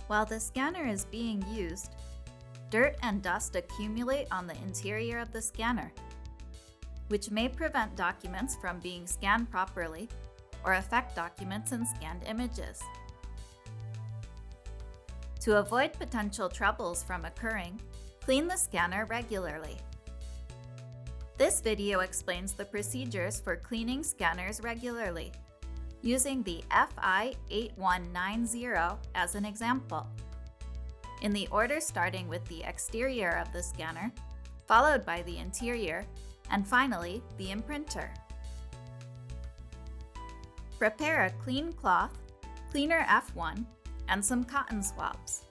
While the scanner is being used, dirt and dust accumulate on the interior of the scanner, which may prevent documents from being scanned properly or affect documents in scanned images. To avoid potential troubles from occurring, clean the scanner regularly. This video explains the procedures for cleaning scanners regularly, using the fi-8170 as an example. In the order starting with the exterior of the scanner, followed by the interior, and finally the imprinter. Prepare a clean cloth, cleaner F1, and some cotton swabs.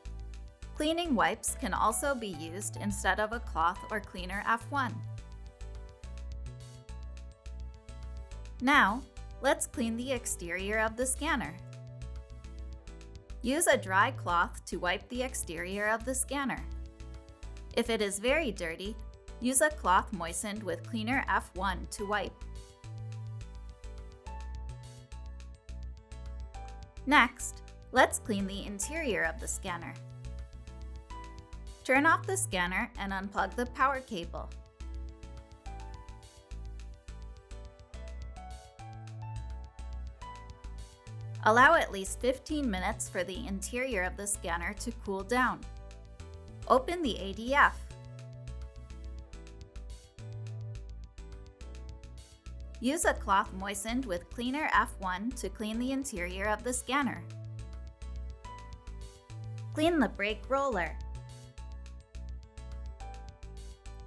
Cleaning wipes can also be used instead of a cloth or cleaner F1. Now, let's clean the exterior of the scanner. Use a dry cloth to wipe the exterior of the scanner. If it is very dirty, use a cloth moistened with cleaner F1 to wipe. Next, let's clean the interior of the scanner. Turn off the scanner and unplug the power cable. Allow at least 15 minutes for the interior of the scanner to cool down. Open the ADF. Use a cloth moistened with cleaner F1 to clean the interior of the scanner. Clean the brake roller.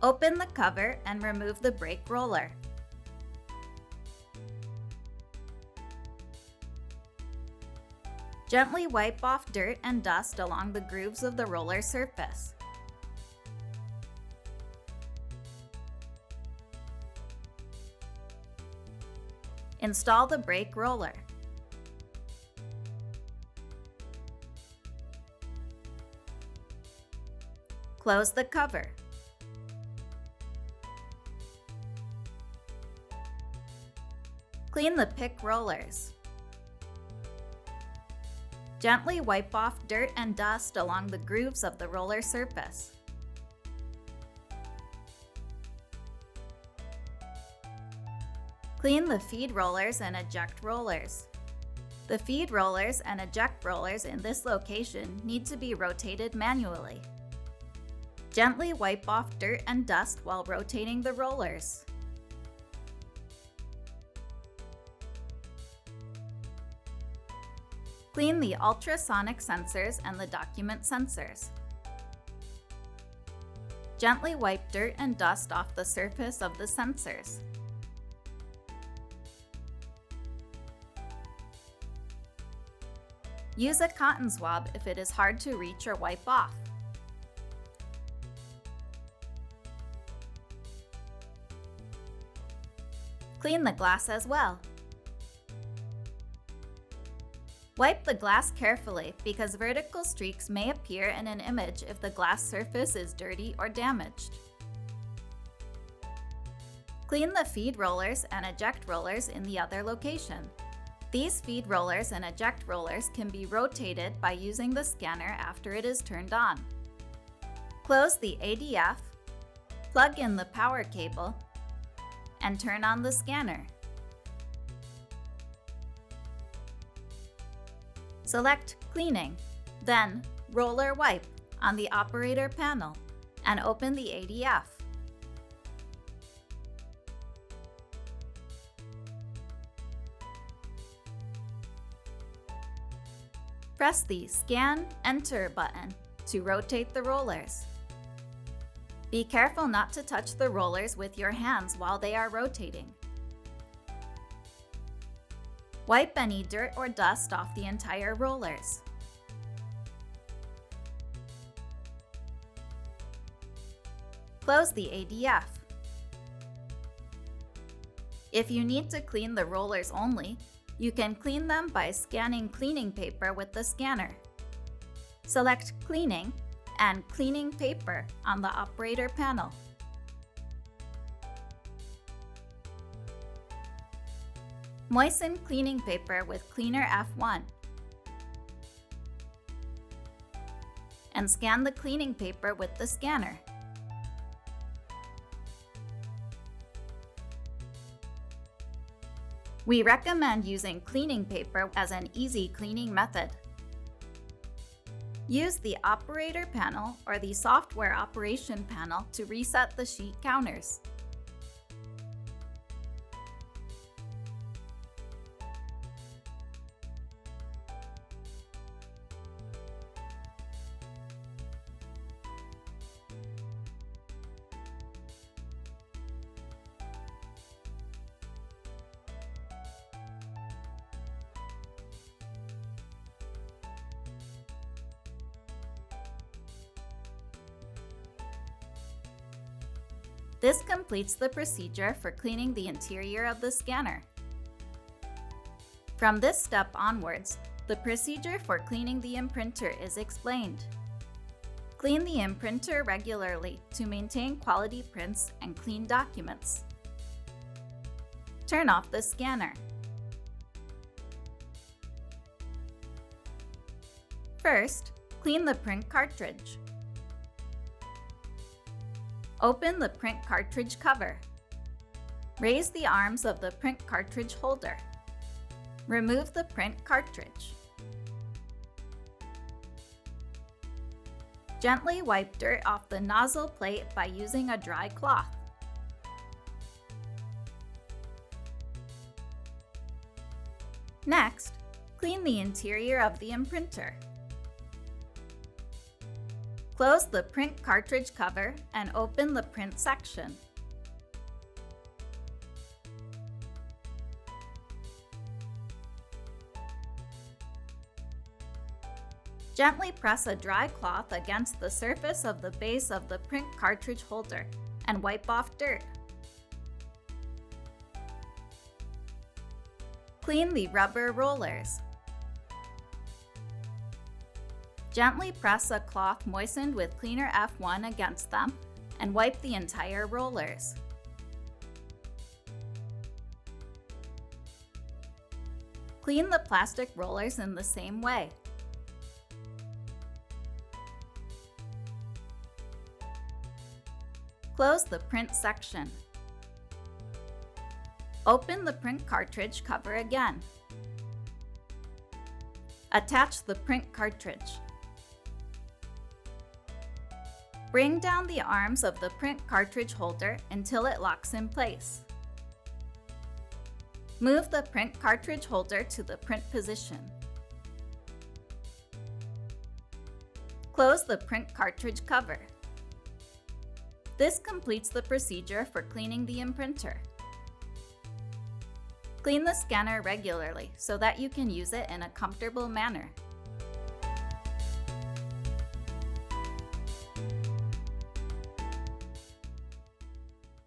Open the cover and remove the brake roller. Gently wipe off dirt and dust along the grooves of the roller surface. Install the brake roller. Close the cover. Clean the pick rollers. Gently wipe off dirt and dust along the grooves of the roller surface. Clean the feed rollers and eject rollers. The feed rollers and eject rollers in this location need to be rotated manually. Gently wipe off dirt and dust while rotating the rollers. Clean the ultrasonic sensors and the document sensors. Gently wipe dirt and dust off the surface of the sensors. Use a cotton swab if it is hard to reach or wipe off. Clean the glass as well. Wipe the glass carefully because vertical streaks may appear in an image if the glass surface is dirty or damaged. Clean the feed rollers and eject rollers in the other location. These feed rollers and eject rollers can be rotated by using the scanner after it is turned on. Close the ADF, plug in the power cable, and turn on the scanner. Select Cleaning, then Roller Wipe on the operator panel and open the ADF. Press the Scan Enter button to rotate the rollers. Be careful not to touch the rollers with your hands while they are rotating. Wipe any dirt or dust off the entire rollers. Close the ADF. If you need to clean the rollers only, you can clean them by scanning cleaning paper with the scanner. Select Cleaning and Cleaning Paper on the operator panel. Moisten cleaning paper with cleaner F1. and scan the cleaning paper with the scanner. We recommend using cleaning paper as an easy cleaning method. Use the operator panel or the software operation panel to reset the sheet counters. This completes the procedure for cleaning the interior of the scanner. From this step onwards, the procedure for cleaning the imprinter is explained. Clean the imprinter regularly to maintain quality prints and clean documents. Turn off the scanner. First, clean the print cartridge. Open the print cartridge cover. Raise the arms of the print cartridge holder. Remove the print cartridge. Gently wipe dirt off the nozzle plate by using a dry cloth. Next, clean the interior of the imprinter. Close the print cartridge cover and open the print section. Gently press a dry cloth against the surface of the base of the print cartridge holder and wipe off dirt. Clean the rubber rollers. Gently press a cloth moistened with cleaner F1 against them and wipe the entire rollers. Clean the plastic rollers in the same way. Close the print section. Open the print cartridge cover again. Attach the print cartridge. Bring down the arms of the print cartridge holder until it locks in place. Move the print cartridge holder to the print position. Close the print cartridge cover. This completes the procedure for cleaning the imprinter. Clean the scanner regularly so that you can use it in a comfortable manner.